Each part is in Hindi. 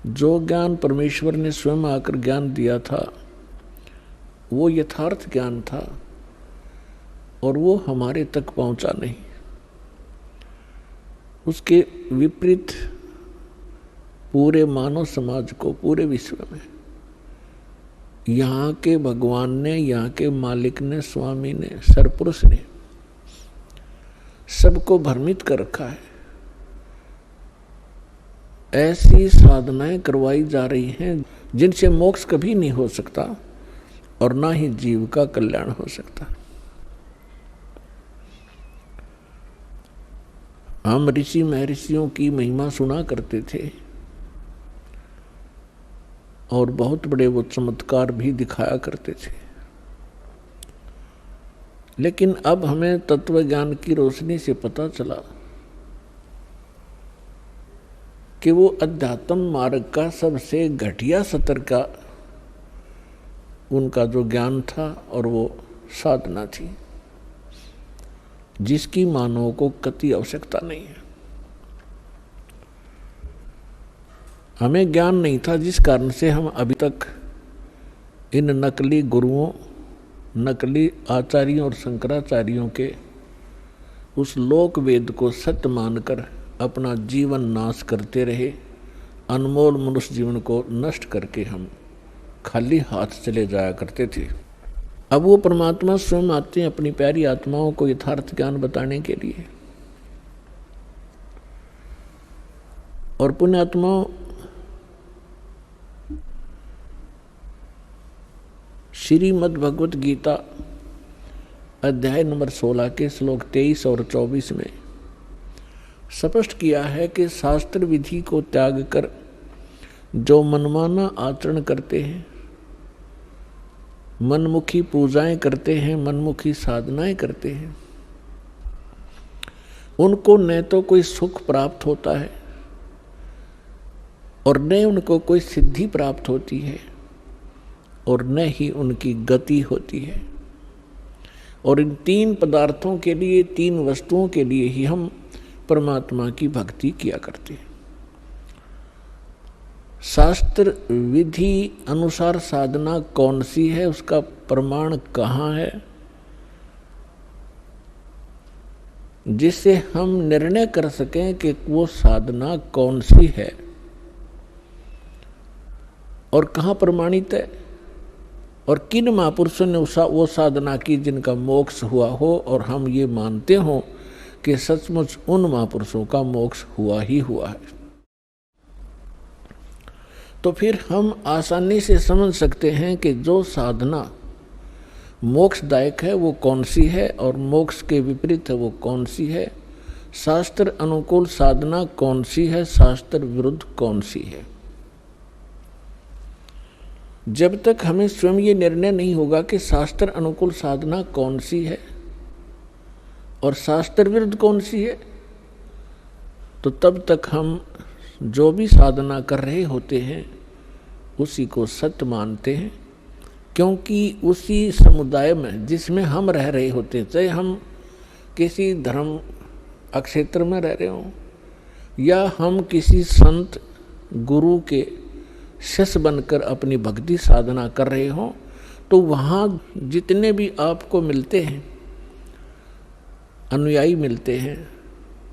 जो ज्ञान परमेश्वर ने स्वयं आकर ज्ञान दिया था वो यथार्थ ज्ञान था और वो हमारे तक पहुंचा नहीं। उसके विपरीत पूरे मानव समाज को, पूरे विश्व में यहाँ के भगवान ने, यहाँ के मालिक ने, स्वामी ने, सरपुरुष ने सबको भ्रमित कर रखा है। ऐसी साधनाएं करवाई जा रही हैं जिनसे मोक्ष कभी नहीं हो सकता और ना ही जीव का कल्याण हो सकता। हम ऋषि महर्षियों की महिमा सुना करते थे और बहुत बड़े वो चमत्कार भी दिखाया करते थे, लेकिन अब हमें तत्व ज्ञान की रोशनी से पता चला कि वो अध्यात्म मार्ग का सबसे घटिया स्तर का उनका जो ज्ञान था और वो साधना थी जिसकी मानव को कति आवश्यकता नहीं है। हमें ज्ञान नहीं था जिस कारण से हम अभी तक इन नकली गुरुओं, नकली आचार्यों और शंकराचार्यों के उस लोक वेद को सत्य मानकर अपना जीवन नाश करते रहे। अनमोल मनुष्य जीवन को नष्ट करके हम खाली हाथ चले जाया करते थे। अब वो परमात्मा स्वयं आते हैं अपनी प्यारी आत्माओं को यथार्थ ज्ञान बताने के लिए। और पुण्यात्माओं, श्रीमद् भगवत गीता अध्याय नंबर 16 के श्लोक 23 और 24 में स्पष्ट किया है कि शास्त्र विधि को त्याग कर जो मनमाना आचरण करते हैं, मनमुखी पूजाएं करते हैं, मनमुखी साधनाएं करते हैं, उनको न तो कोई सुख प्राप्त होता है और न उनको कोई सिद्धि प्राप्त होती है और न ही उनकी गति होती है। और इन तीन पदार्थों के लिए, तीन वस्तुओं के लिए ही हम परमात्मा की भक्ति किया करते हैं। शास्त्र विधि अनुसार साधना कौन सी है, उसका प्रमाण कहाँ है, जिससे हम निर्णय कर सकें कि वो साधना कौन सी है और कहाँ प्रमाणित है और किन महापुरुषों ने वो साधना की जिनका मोक्ष हुआ हो और हम ये मानते हो कि सचमुच उन महापुरुषों का मोक्ष हुआ ही हुआ है। तो फिर हम आसानी से समझ सकते हैं कि जो साधना मोक्षदायक है वो कौन सी है और मोक्ष के विपरीत है वो कौन सी है, शास्त्र अनुकूल साधना कौन सी है, शास्त्र विरुद्ध कौन सी है। जब तक हमें स्वयं ये निर्णय नहीं होगा कि शास्त्र अनुकूल साधना कौन सी है और शास्त्र विरुद्ध कौन सी है, तो तब तक हम जो भी साधना कर रहे होते हैं उसी को सत्य मानते हैं, क्योंकि उसी समुदाय में जिसमें हम रह रहे होते हैं, चाहे हम किसी धर्म अक्षेत्र में रह रहे हों या हम किसी संत गुरु के शिष्य बनकर अपनी भक्ति साधना कर रहे हों, तो वहाँ जितने भी आपको मिलते हैं, अनुयायी मिलते हैं,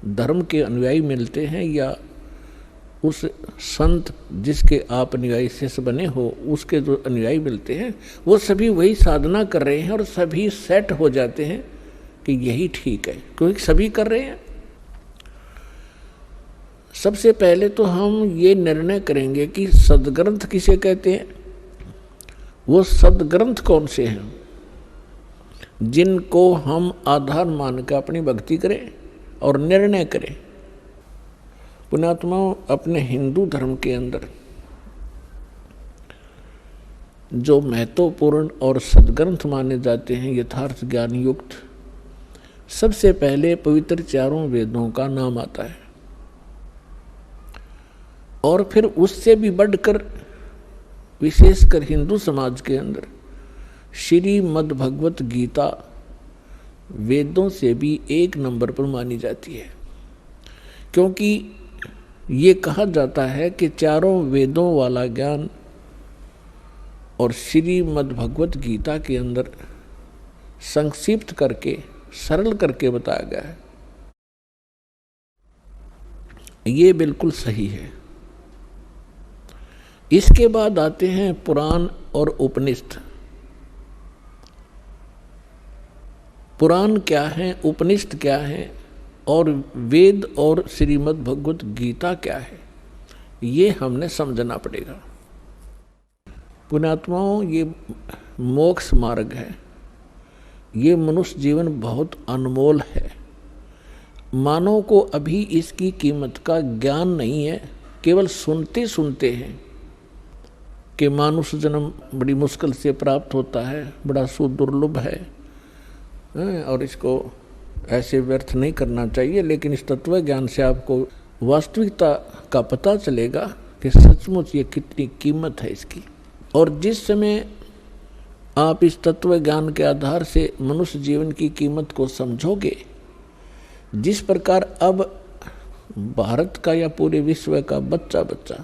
धर्म के अनुयायी मिलते हैं या उस संत जिसके आप अनुयायी शिष्य बने हो उसके जो अनुयायी मिलते हैं, वो सभी वही साधना कर रहे हैं और सभी सेट हो जाते हैं कि यही ठीक है, क्योंकि सभी कर रहे हैं। सबसे पहले तो हम ये निर्णय करेंगे कि सद्ग्रंथ किसे कहते हैं, वो सद्ग्रंथ कौन से हैं जिनको हम आधार मानकर अपनी भक्ति करें और निर्णय करें। पुण्यात्माओं, अपने हिंदू धर्म के अंदर जो महत्वपूर्ण और सद्ग्रंथ माने जाते हैं यथार्थ ज्ञान युक्त, सबसे पहले पवित्र चारों वेदों का नाम आता है और फिर उससे भी बढ़कर विशेषकर हिंदू समाज के अंदर श्रीमद् भगवत गीता वेदों से भी एक नंबर पर मानी जाती है, क्योंकि ये कहा जाता है कि चारों वेदों वाला ज्ञान और श्रीमद् भगवत गीता के अंदर संक्षिप्त करके सरल करके बताया गया है। ये बिल्कुल सही है। इसके बाद आते हैं पुराण और उपनिषद। पुराण क्या है, उपनिषद क्या है और वेद और श्रीमद् भगवत गीता क्या है, ये हमने समझना पड़ेगा। पुण्यात्माओं, ये मोक्ष मार्ग है। ये मनुष्य जीवन बहुत अनमोल है। मानव को अभी इसकी कीमत का ज्ञान नहीं है, केवल सुनते सुनते हैं कि मानुष जन्म बड़ी मुश्किल से प्राप्त होता है, बड़ा सुदुर्लभ है और इसको ऐसे व्यर्थ नहीं करना चाहिए। लेकिन इस तत्व ज्ञान से आपको वास्तविकता का पता चलेगा कि सचमुच ये कितनी कीमत है इसकी। और जिस समय आप इस तत्व ज्ञान के आधार से मनुष्य जीवन की कीमत को समझोगे, जिस प्रकार अब भारत का या पूरे विश्व का बच्चा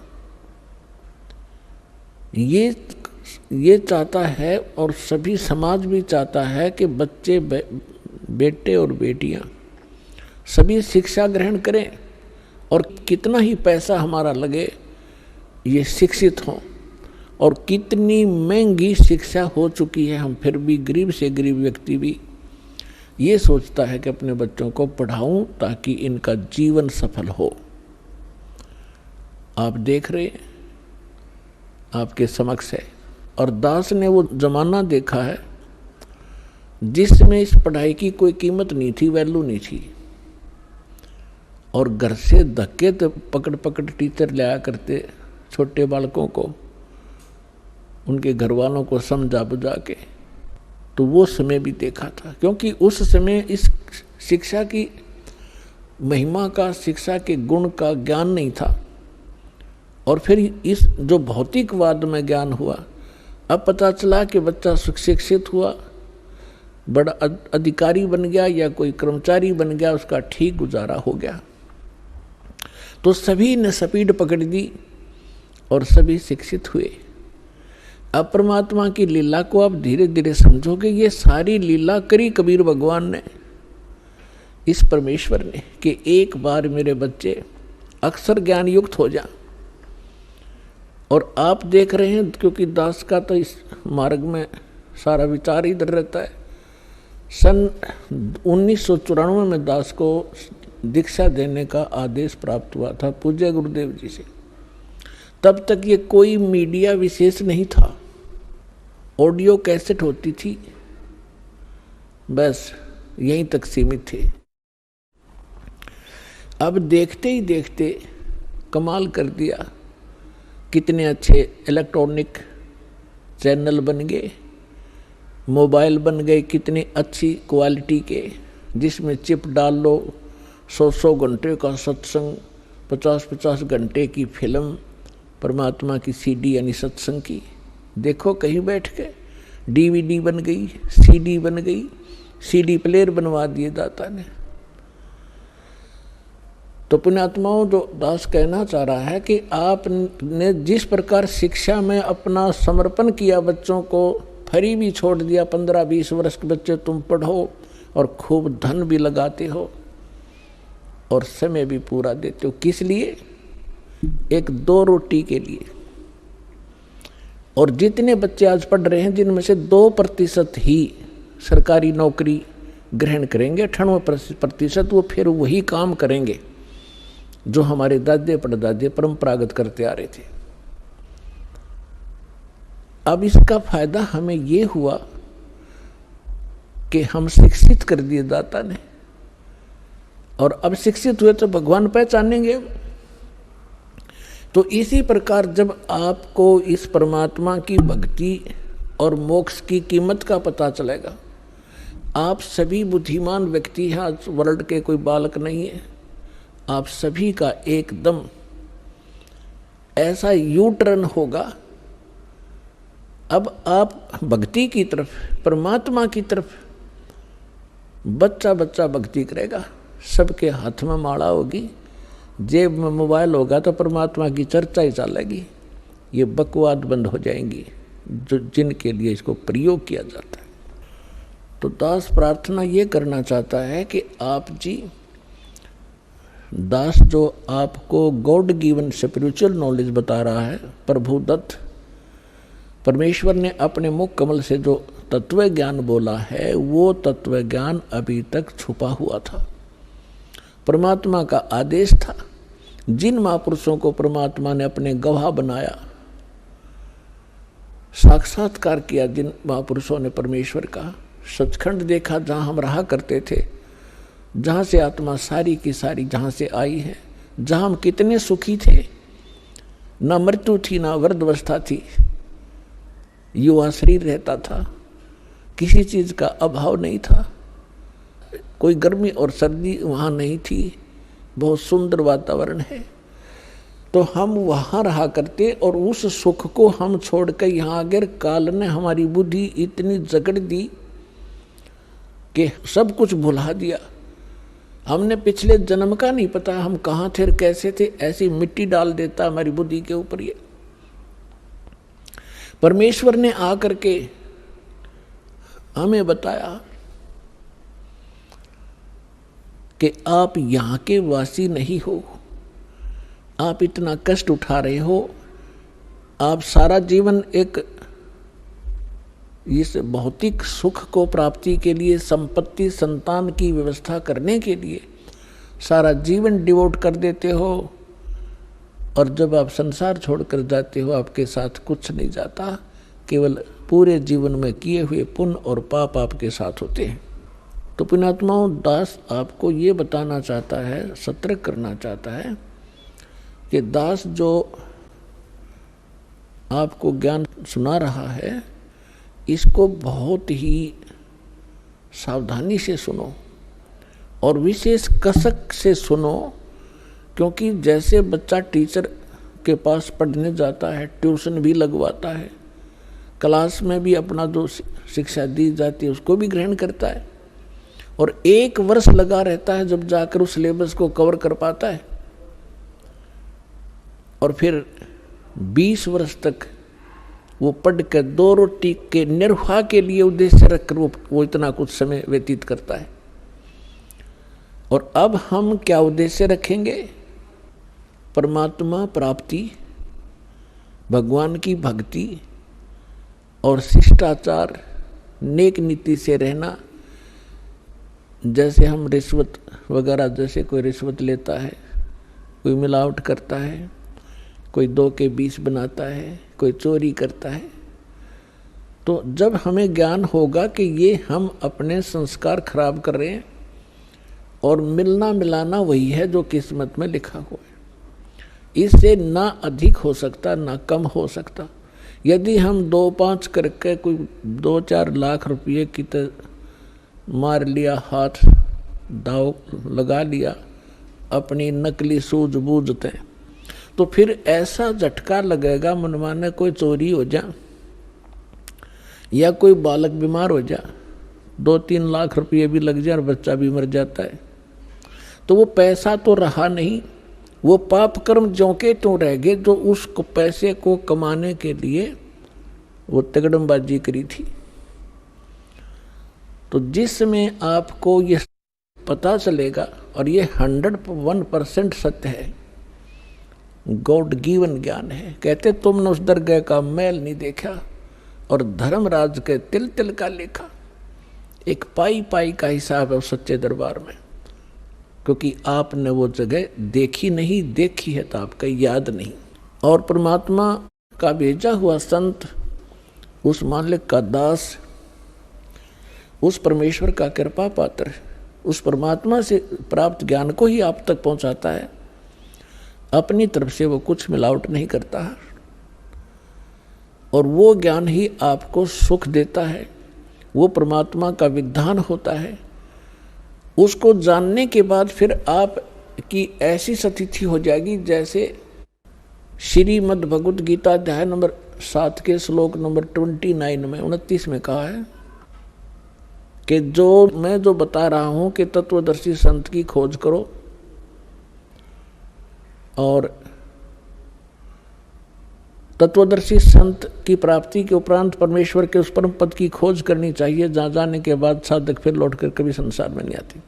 ये चाहता है और सभी समाज भी चाहता है कि बच्चे बेटे और बेटियां सभी शिक्षा ग्रहण करें और कितना ही पैसा हमारा लगे ये शिक्षित हों। और कितनी महंगी शिक्षा हो चुकी है, हम फिर भी गरीब से गरीब व्यक्ति भी ये सोचता है कि अपने बच्चों को पढ़ाऊं ताकि इनका जीवन सफल हो। आप देख रहे हैं, आपके समक्ष है। और दास ने वो जमाना देखा है जिसमें इस पढ़ाई की कोई कीमत नहीं थी, वैल्यू नहीं थी। और घर से धक्के तो पकड़ पकड़ टीचर लाया करते छोटे बालकों को, उनके घर वालों को समझा बुझा के। तो वो समय भी देखा था, क्योंकि उस समय इस शिक्षा की महिमा का, शिक्षा के गुण का ज्ञान नहीं था। और फिर इस जो भौतिकवाद में ज्ञान हुआ, अब पता चला कि बच्चा शिक्षित हुआ, बड़ा अधिकारी बन गया या कोई कर्मचारी बन गया, उसका ठीक गुजारा हो गया। तो सभी ने स्पीड पकड़ दी और सभी शिक्षित हुए। अब परमात्मा की लीला को आप धीरे धीरे समझोगे। ये सारी लीला करी कबीर भगवान ने, इस परमेश्वर ने, कि एक बार मेरे बच्चे अक्षर ज्ञान युक्त हो जा। और आप देख रहे हैं, क्योंकि दास का तो इस मार्ग में सारा विचार इधर रहता है। सन 1994 में दास को दीक्षा देने का आदेश प्राप्त हुआ था पूज्य गुरुदेव जी से। तब तक ये कोई मीडिया विशेष नहीं था, ऑडियो कैसेट होती थी, बस यहीं तक सीमित थे। अब देखते ही देखते कमाल कर दिया, कितने अच्छे इलेक्ट्रॉनिक चैनल बन गए, मोबाइल बन गए कितनी अच्छी क्वालिटी के, जिसमें चिप डाल लो, 100 घंटे का सत्संग, 50 घंटे की फिल्म, परमात्मा की सीडी यानी सत्संग की, देखो कहीं बैठ के। डीवीडी बन गई, सीडी बन गई, सीडी प्लेयर बनवा दिए दाता ने। तो पुण्यात्माओं, जो दास कहना चाह रहा है कि आपने जिस प्रकार शिक्षा में अपना समर्पण किया, बच्चों को फ्री भी छोड़ दिया, 15-20 वर्ष के बच्चे तुम पढ़ो और खूब धन भी लगाते हो और समय भी पूरा देते हो, किस लिए? एक 2 रोटी के लिए। और जितने बच्चे आज पढ़ रहे हैं, जिनमें से 2% ही सरकारी नौकरी ग्रहण करेंगे, 98% वो फिर वही काम करेंगे जो हमारे दादे परदादे परंपरागत करते आ रहे थे। अब इसका फायदा हमें ये हुआ कि हम शिक्षित कर दिए दाता ने, और अब शिक्षित हुए तो भगवान पहचानेंगे। तो इसी प्रकार जब आपको इस परमात्मा की भक्ति और मोक्ष की कीमत का पता चलेगा, आप सभी बुद्धिमान व्यक्ति हैं, आज वर्ल्ड के कोई बालक नहीं है, आप सभी का एकदम ऐसा यू टर्न होगा। अब आप भक्ति की तरफ, परमात्मा की तरफ, बच्चा बच्चा भक्ति करेगा, सबके हाथ में माला होगी, जेब में मोबाइल होगा तो परमात्मा की चर्चा ही चलेगी, ये बकवाद बंद हो जाएंगी जो जिनके लिए इसको प्रयोग किया जाता है। तो दास प्रार्थना ये करना चाहता है कि आप जी दास जो आपको गॉड गिवन स्पिरिचुअल नॉलेज बता रहा है, प्रभु दत्त परमेश्वर ने अपने मुख कमल से जो तत्व ज्ञान बोला है, वो तत्व ज्ञान अभी तक छुपा हुआ था। परमात्मा का आदेश था। जिन महापुरुषों को परमात्मा ने अपने गवाह बनाया, साक्षात्कार किया, जिन महापुरुषों ने परमेश्वर का सचखंड देखा, जहाँ हम रहा करते थे, जहाँ से आत्मा सारी की सारी जहाँ से आई है, जहाँ हम कितने सुखी थे, ना मृत्यु थी ना वृद्धावस्था थी, युवा शरीर रहता था, किसी चीज़ का अभाव नहीं था, कोई गर्मी और सर्दी वहाँ नहीं थी, बहुत सुंदर वातावरण है। तो हम वहाँ रहा करते और उस सुख को हम छोड़कर यहाँ अगर काल ने हमारी बुद्धि इतनी जकड़ दी कि सब कुछ भुला दिया। हमने पिछले जन्म का नहीं पता हम कहाँ थे कैसे थे, ऐसी मिट्टी डाल देता हमारी बुद्धि के ऊपर। ये परमेश्वर ने आकर के हमें बताया कि आप यहाँ के वासी नहीं हो, आप इतना कष्ट उठा रहे हो, आप सारा जीवन एक इस भौतिक सुख को प्राप्ति के लिए, संपत्ति संतान की व्यवस्था करने के लिए सारा जीवन डिवोट कर देते हो, और जब आप संसार छोड़कर जाते हो आपके साथ कुछ नहीं जाता, केवल पूरे जीवन में किए हुए पुण्य और पाप आपके साथ होते हैं। तो पुण्यात्माओं, दास आपको ये बताना चाहता है, सतर्क करना चाहता है कि दास जो आपको ज्ञान सुना रहा है, इसको बहुत ही सावधानी से सुनो और विशेष कसक से सुनो, क्योंकि जैसे बच्चा टीचर के पास पढ़ने जाता है, ट्यूशन भी लगवाता है, क्लास में भी अपना जो शिक्षा दी जाती है उसको भी ग्रहण करता है, और 1 वर्ष लगा रहता है जब जाकर उस सिलेबस को कवर कर पाता है, और फिर 20 वर्ष तक वो पढ़ कर 2 रोटी के निर्वाह के लिए उद्देश्य रखकर वो इतना कुछ समय व्यतीत करता है। और अब हम क्या उद्देश्य रखेंगे? परमात्मा प्राप्ति, भगवान की भक्ति और शिष्टाचार, नेक नीति से रहना। जैसे हम रिश्वत वगैरह, जैसे कोई रिश्वत लेता है, कोई मिलावट करता है, कोई 2 के 20 बनाता है, कोई चोरी करता है, तो जब हमें ज्ञान होगा कि ये हम अपने संस्कार खराब कर रहे हैं और मिलना मिलाना वही है जो किस्मत में लिखा हुआ है, इससे ना अधिक हो सकता ना कम हो सकता। यदि हम 2-5 करके कोई 2-4 लाख रुपये की मार लिया, हाथ दाव लगा लिया अपनी नकली सूझबूझ से, तो फिर ऐसा झटका लगेगा मनमाने कोई चोरी हो जा या कोई बालक बीमार हो जा, 2-3 लाख रुपये भी लग जाए और बच्चा भी मर जाता है, तो वो पैसा तो रहा नहीं, वो पाप कर्म ज्यों के त्यों रह गए जो उस पैसे को कमाने के लिए वो तगड़मबाजी करी थी। तो जिसमें आपको ये पता चलेगा, और ये 101% सत्य है, गॉड गिवन ज्ञान है। कहते तुमने उस दरगाह का मैल नहीं देखा और धर्मराज के तिल तिल का लेखा। एक पाई पाई का हिसाब है उस सच्चे दरबार में, क्योंकि आपने वो जगह देखी नहीं, देखी है तो आपका याद नहीं। और परमात्मा का भेजा हुआ संत, उस मालिक का दास, उस परमेश्वर का कृपा पात्र, उस परमात्मा से प्राप्त ज्ञान को ही आप तक पहुंचाता है। अपनी तरफ से वो कुछ मिलावट नहीं करता है, और वो ज्ञान ही आपको सुख देता है। वो परमात्मा का विधान होता है। उसको जानने के बाद फिर आप की ऐसी स्थिति हो जाएगी जैसे श्रीमद् भगवद गीता अध्याय नंबर 7 के श्लोक नंबर 29 में 29 में कहा है कि मैं जो बता रहा हूं कि तत्वदर्शी संत की खोज करो, और तत्वदर्शी संत की प्राप्ति के उपरांत परमेश्वर के उस परम पद की खोज करनी चाहिए, जहाँ जाने के बाद साधक फिर लौटकर कभी संसार में नहीं आती।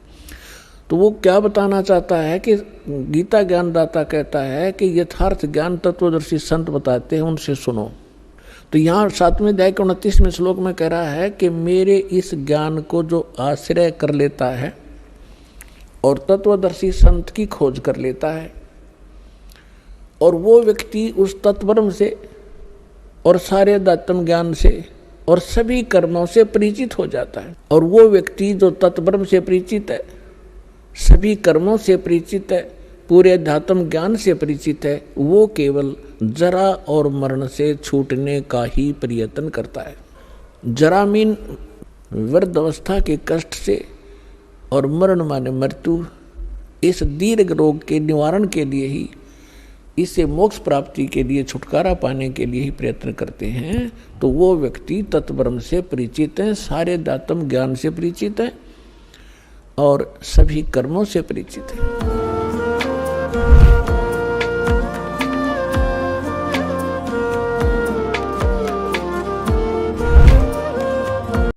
तो वो क्या बताना चाहता है कि गीता ज्ञानदाता कहता है कि यथार्थ ज्ञान तत्वदर्शी संत बताते हैं, उनसे सुनो। तो यहाँ 7वें अध्याय के 29वें श्लोक में कह रहा है कि मेरे इस ज्ञान को जो आश्रय कर लेता है और तत्वदर्शी संत की खोज कर लेता है, और वो व्यक्ति उस तत्वब्रह्म से और सारे अध्यात्म ज्ञान से और सभी कर्मों से परिचित हो जाता है। और वो व्यक्ति जो तत्वब्रह्म से परिचित है, सभी कर्मों से परिचित है, पूरे अध्यात्म ज्ञान से परिचित है, वो केवल जरा और मरण से छूटने का ही प्रयत्न करता है। जरा मीन वृद्ध अवस्था के कष्ट से और मरण माने मृत्यु, इस दीर्घ रोग के निवारण के लिए ही, इससे मोक्ष प्राप्ति के लिए, छुटकारा पाने के लिए ही प्रयत्न करते हैं। तो वो व्यक्ति तत्वब्रह्म से परिचित है, सारे अध्यात्म ज्ञान से परिचित है और सभी कर्मों से परिचित है।